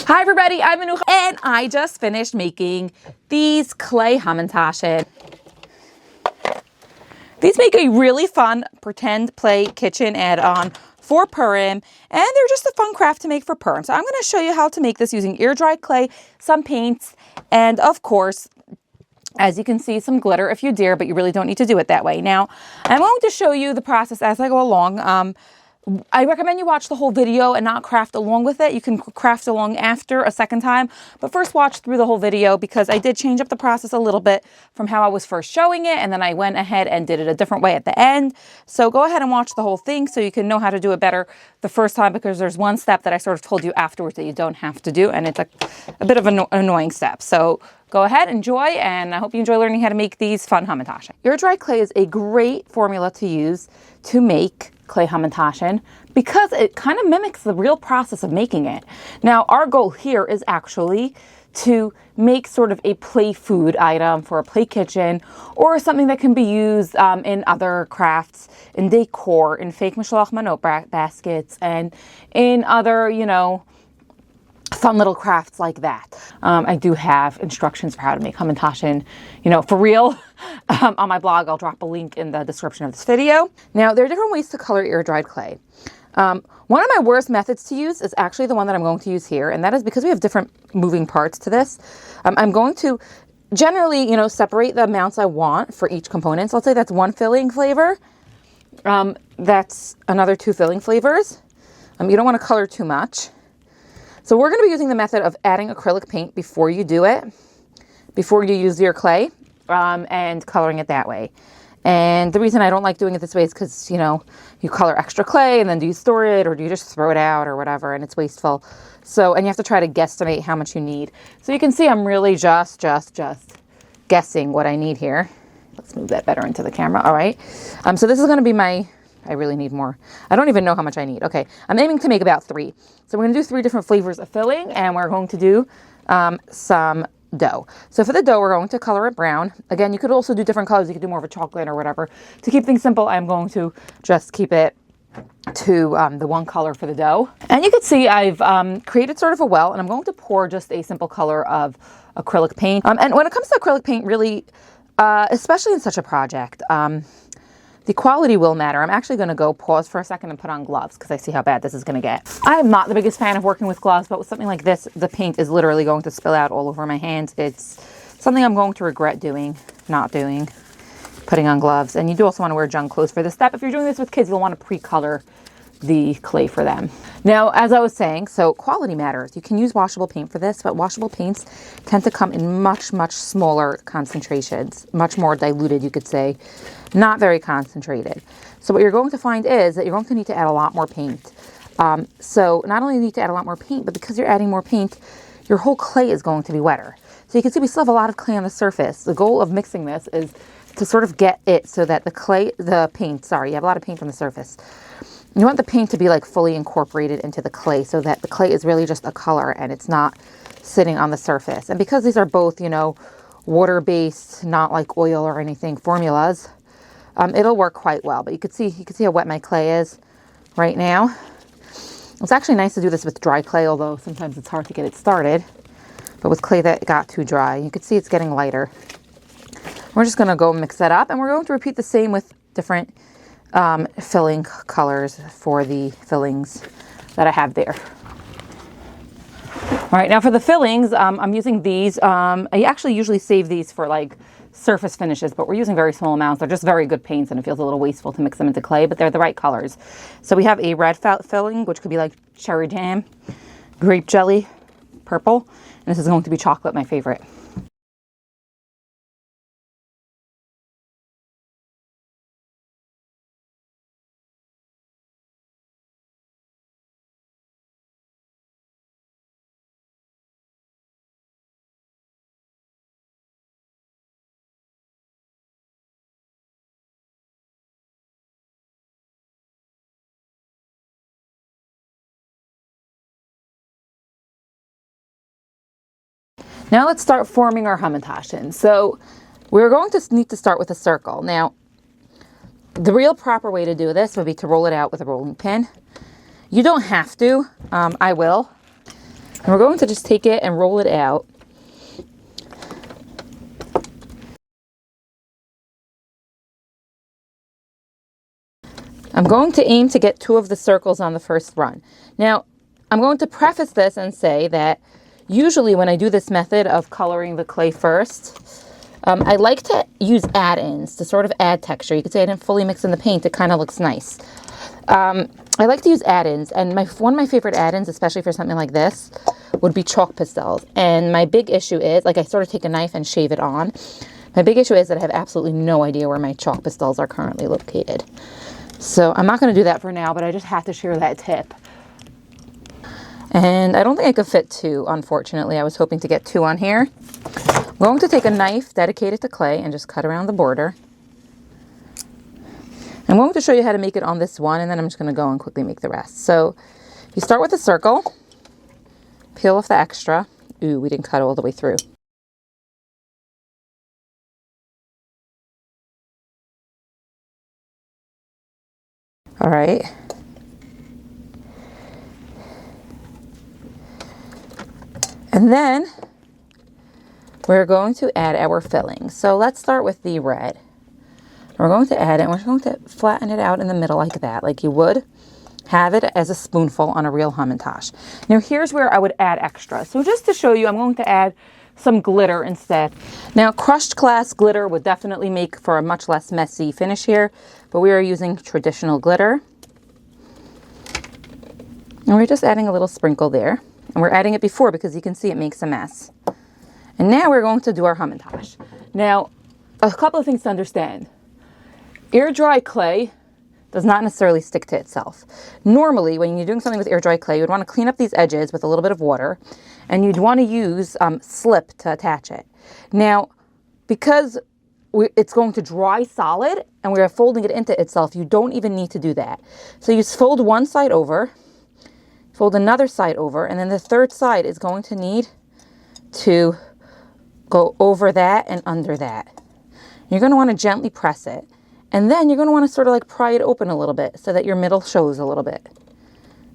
Hi everybody, I'm Anu, and I just finished making these clay Hamantaschen. These make a really fun pretend play kitchen add-on for Purim, and they're just a fun craft to make for Purim. So I'm going to show you how to make this using air-dried clay, some paints, and of course, as you can see, some glitter if you dare, but you really don't need to do it that way. Now, I'm going to show you the process as I go along. I recommend you watch the whole video and not craft along with it. You can craft along after a second time, but first watch through the whole video because I did change up the process a little bit from how I was first showing it, and then I went ahead and did it a different way at the end. So go ahead and watch the whole thing so you can know how to do it better the first time, because there's one step that I sort of told you afterwards that you don't have to do, and it's a bit of an annoying step. So go ahead, enjoy, and I hope you enjoy learning how to make these fun Hamantaschen. Air-dried clay is a great formula to use to make clay Hamantaschen because it kind of mimics the real process of making it. Now, our goal here is actually to make sort of a play food item for a play kitchen, or something that can be used in other crafts, in decor, in fake mishloach manot baskets, and in other, fun little crafts like that. I do have instructions for how to make Hamantaschen, for real. On my blog, I'll drop a link in the description of this video. Now, there are different ways to color air-dried clay. One of my worst methods to use is actually the one that I'm going to use here, and that is because we have different moving parts to this. I'm going to generally, separate the amounts I want for each component. So let's say that's one filling flavor. That's another 2 filling flavors. You don't want to color too much. So we're going to be using the method of adding acrylic paint before you do it, before you use your clay, and coloring it that way. And the reason I don't like doing it this way is because, you color extra clay and then do you store it, or do you just throw it out or whatever, and it's wasteful. So, and you have to try to guesstimate how much you need. So you can see I'm really just guessing what I need here. Let's move that better into the camera. All right. So this is going to be I really need more. I don't even know how much I need. Okay, I'm aiming to make about 3. So we're going to do 3 different flavors of filling, and we're going to do some dough. So for the dough, we're going to color it brown. Again, you could also do different colors. You could do more of a chocolate or whatever. To keep things simple, I'm going to just keep it to the one color for the dough. And you can see I've created sort of a well, and I'm going to pour just a simple color of acrylic paint. And when it comes to acrylic paint, really, especially in such a project, the quality will matter. I'm actually going to go pause for a second and put on gloves because I see how bad this is going to get. I am not the biggest fan of working with gloves, but with something like this, the paint is literally going to spill out all over my hands. It's something I'm going to regret not doing, putting on gloves. And you do also want to wear junk clothes for this step. If you're doing this with kids, you'll want to pre-color the clay for them. Now, as I was saying, so quality matters. You can use washable paint for this, but washable paints tend to come in much, much smaller concentrations, much more diluted, you could say, not very concentrated. So what you're going to find is that you're going to need to add a lot more paint. So not only do you need to add a lot more paint, but because you're adding more paint, your whole clay is going to be wetter. So you can see we still have a lot of clay on the surface. The goal of mixing this is to sort of get it so that you have a lot of paint on the surface. You want the paint to be like fully incorporated into the clay so that the clay is really just a color and it's not sitting on the surface. And because these are both, water-based, not like oil or anything formulas, it'll work quite well. But you can see how wet my clay is right now. It's actually nice to do this with dry clay, although sometimes it's hard to get it started. But with clay that got too dry, you can see it's getting lighter. We're just going to go mix that up, and we're going to repeat the same with different filling colors for the fillings that I have there. All right, now for the fillings, I'm using these. I actually usually save these for like surface finishes, but we're using very small amounts. They're just very good paints, and it feels a little wasteful to mix them into clay, but they're the right colors. So we have a red filling, which could be like cherry jam, grape jelly, purple, and this is going to be chocolate, my favorite. Now let's start forming our Hamantaschen. So we're going to need to start with a circle. Now, the real proper way to do this would be to roll it out with a rolling pin. You don't have to. I will. And we're going to just take it and roll it out. I'm going to aim to get 2 of the circles on the first run. Now, I'm going to preface this and say that usually when I do this method of coloring the clay first, I like to use add-ins to sort of add texture. You could say I didn't fully mix in the paint. It kind of looks nice. I like to use add-ins, and one of my favorite add-ins, especially for something like this, would be chalk pastels. And my big issue is, like, I sort of take a knife and shave it on. My big issue is that I have absolutely no idea where my chalk pastels are currently located. So I'm not going to do that for now, but I just have to share that tip. And I don't think I could fit 2, unfortunately. I was hoping to get 2 on here. I'm going to take a knife dedicated to clay and just cut around the border. I'm going to show you how to make it on this one, and then I'm just going to go and quickly make the rest. So you start with a circle, peel off the extra. Ooh, we didn't cut all the way through. All right. And then we're going to add our filling. So let's start with the red. We're going to add it, and we're going to flatten it out in the middle like that, like you would have it as a spoonful on a real Hamantasch. Now here's where I would add extra. So just to show you, I'm going to add some glitter instead. Now crushed glass glitter would definitely make for a much less messy finish here, but we are using traditional glitter. And we're just adding a little sprinkle there. And we're adding it before because you can see it makes a mess. And now we're going to do our Hamantasch. Now, a couple of things to understand. Air dry clay does not necessarily stick to itself. Normally, when you're doing something with air dry clay, you'd want to clean up these edges with a little bit of water, and you'd want to use slip to attach it. Now, because it's going to dry solid and we're folding it into itself, you don't even need to do that. So you just fold one side over, fold another side over, and then the third side is going to need to go over that and under that. You're going to want to gently press it. And then you're going to want to sort of like pry it open a little bit so that your middle shows a little bit,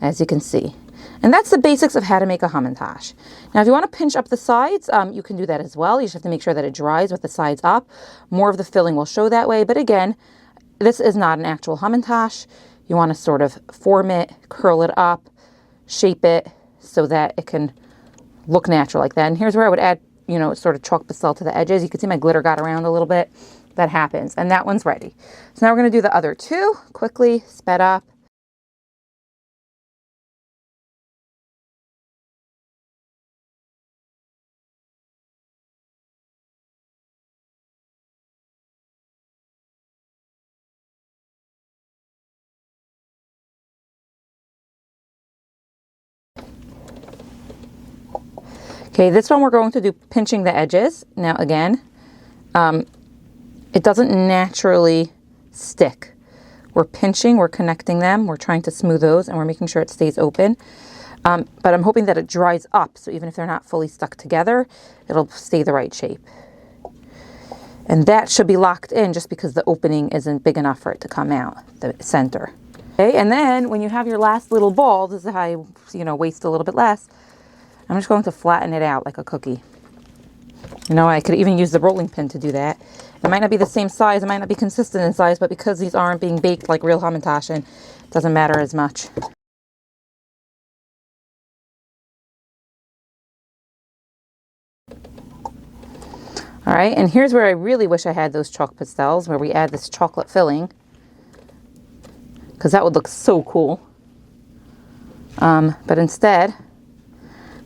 as you can see. And that's the basics of how to make a Hamantasch. Now, if you want to pinch up the sides, you can do that as well. You just have to make sure that it dries with the sides up. More of the filling will show that way. But again, this is not an actual Hamantasch. You want to sort of form it, curl it up, shape it so that it can look natural like that. And here's where I would add, you know, sort of chalk pastel to the edges. You can see my glitter got around a little bit. That happens, and that one's ready. So now we're going to do the other 2 quickly, sped up. Okay, this one we're going to do pinching the edges. Now again, it doesn't naturally stick. We're pinching, we're connecting them, we're trying to smooth those, and we're making sure it stays open. But I'm hoping that it dries up, so even if they're not fully stuck together, it'll stay the right shape. And that should be locked in just because the opening isn't big enough for it to come out, the center. Okay, and then when you have your last little ball, this is how you waste a little bit less. I'm just going to flatten it out like a cookie. You know, I could even use the rolling pin to do that. It might not be the same size, it might not be consistent in size, but because these aren't being baked like real Hamantaschen, it doesn't matter as much. All right, and here's where I really wish I had those chalk pastels, where we add this chocolate filling, because that would look so cool. But instead,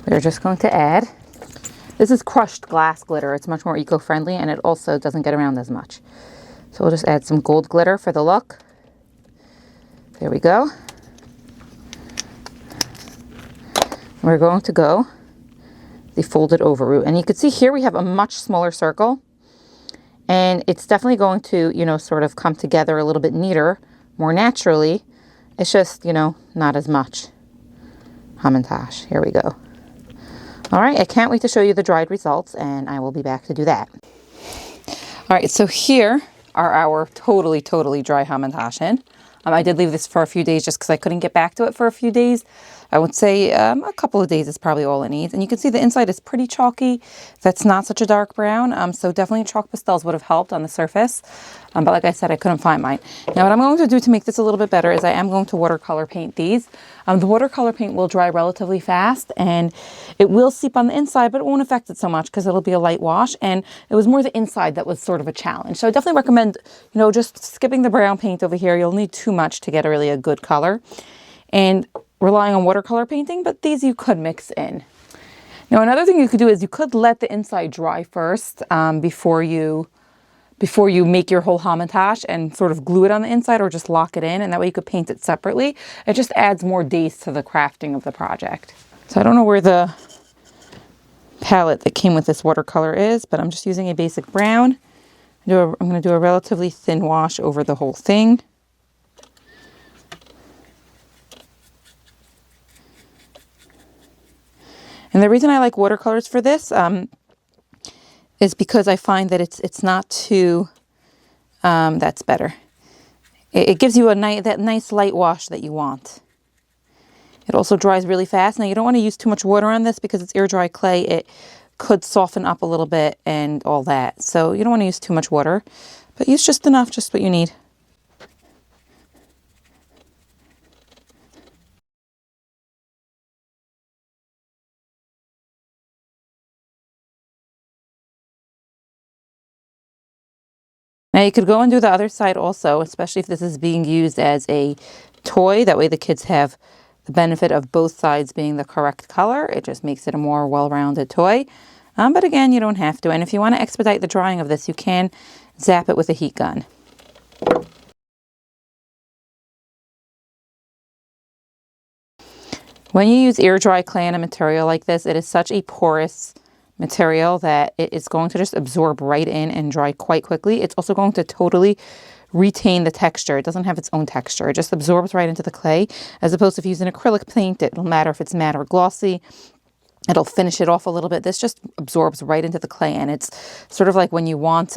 we're just going to add, this is crushed glass glitter. It's much more eco-friendly, and it also doesn't get around as much. So we'll just add some gold glitter for the look. There we go. We're going to go the folded over route. And you can see here we have a much smaller circle. And it's definitely going to, sort of come together a little bit neater, more naturally. It's just, not as much. Hamantasch. Here we go. All right, I can't wait to show you the dried results, and I will be back to do that. All right, so here are our totally dry Hamantaschen. I did leave this for a few days just because I couldn't get back to it for a few days. I would say a couple of days is probably all it needs. And you can see the inside is pretty chalky. That's not such a dark brown. So definitely chalk pastels would have helped on the surface. But like I said, I couldn't find mine. Now what I'm going to do to make this a little bit better is I am going to watercolor paint these. The watercolor paint will dry relatively fast and it will seep on the inside, but it won't affect it so much because it'll be a light wash. And it was more the inside that was sort of a challenge. So I definitely recommend, just skipping the brown paint over here. You'll need too much to get a good color. And relying on watercolor painting, but these you could mix in. Now another thing you could do is you could let the inside dry first before you make your whole Hamantaschen and sort of glue it on the inside or just lock it in, and that way you could paint it separately. It just adds more days to the crafting of the project. So I don't know where the palette that came with this watercolor is, but I'm just using a basic brown. I'm going to do a relatively thin wash over the whole thing. And the reason I like watercolors for this is because I find that it's not too, that's better. It gives you that nice light wash that you want. It also dries really fast. Now you don't want to use too much water on this because it's air dry clay. It could soften up a little bit and all that. So you don't want to use too much water, but use just enough, just what you need. Now you could go and do the other side also, especially if this is being used as a toy. That way the kids have the benefit of both sides being the correct color. It just makes it a more well-rounded toy. But again, you don't have to. And if you want to expedite the drying of this, you can zap it with a heat gun. When you use air dry clay on a material like this, it is such a porous material that it is going to just absorb right in and dry quite quickly. It's also going to totally retain the texture. It doesn't have its own texture. It just absorbs right into the clay, as opposed to if you use an acrylic paint, it'll matter if it's matte or glossy. It'll finish it off a little bit. This just absorbs right into the clay, and it's sort of like when you want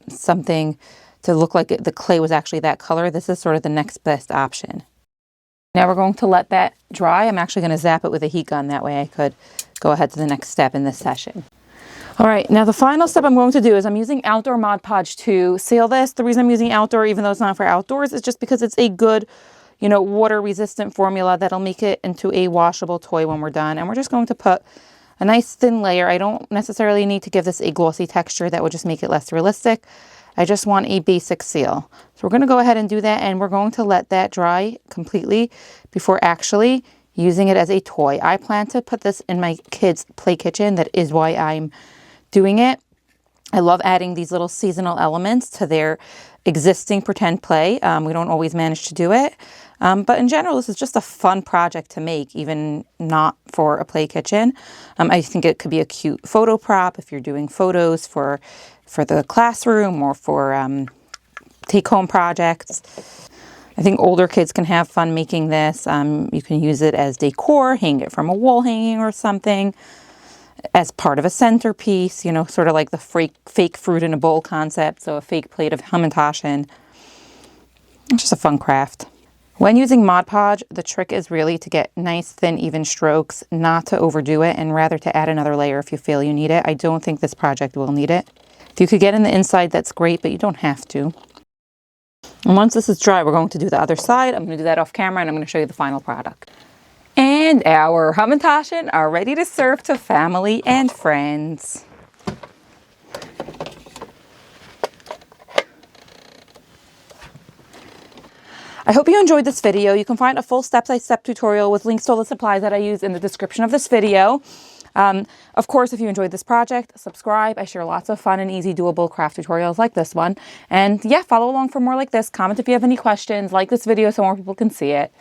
something to look like the clay was actually that color. This is sort of the next best option. Now we're going to let that dry. I'm actually going to zap it with a heat gun. That way I could go ahead to the next step in this session. All right, now the final step I'm going to do is I'm using outdoor Mod Podge to seal this. The reason I'm using outdoor, even though it's not for outdoors, is just because it's a good, water resistant formula that'll make it into a washable toy when we're done. And we're just going to put a nice thin layer. I don't necessarily need to give this a glossy texture. That would just make it less realistic. I just want a basic seal. So we're going to go ahead and do that, and we're going to let that dry completely before actually using it as a toy. I plan to put this in my kids' play kitchen. That is why I'm doing it. I love adding these little seasonal elements to their existing pretend play. We don't always manage to do it. But in general, this is just a fun project to make, even not for a play kitchen. I think it could be a cute photo prop if you're doing photos for the classroom or for take-home projects. I think older kids can have fun making this. You can use it as decor, hang it from a wall hanging or something, as part of a centerpiece, sort of like the fake fruit in a bowl concept. So a fake plate of Hamantaschen. It's just a fun craft. When using Mod Podge, the trick is really to get nice, thin, even strokes, not to overdo it, and rather to add another layer if you feel you need it. I don't think this project will need it. If you could get in the inside, that's great, but you don't have to. And once this is dry, we're going to do the other side. I'm going to do that off camera, and I'm going to show you the final product. And our Hamantaschen are ready to serve to family and friends. I hope you enjoyed this video. You can find a full step-by-step tutorial with links to all the supplies that I use in the description of this video. Of course, if you enjoyed this project, subscribe. I share lots of fun and easy doable craft tutorials like this one. And yeah, follow along for more like this. Comment if you have any questions. Like this video so more people can see it.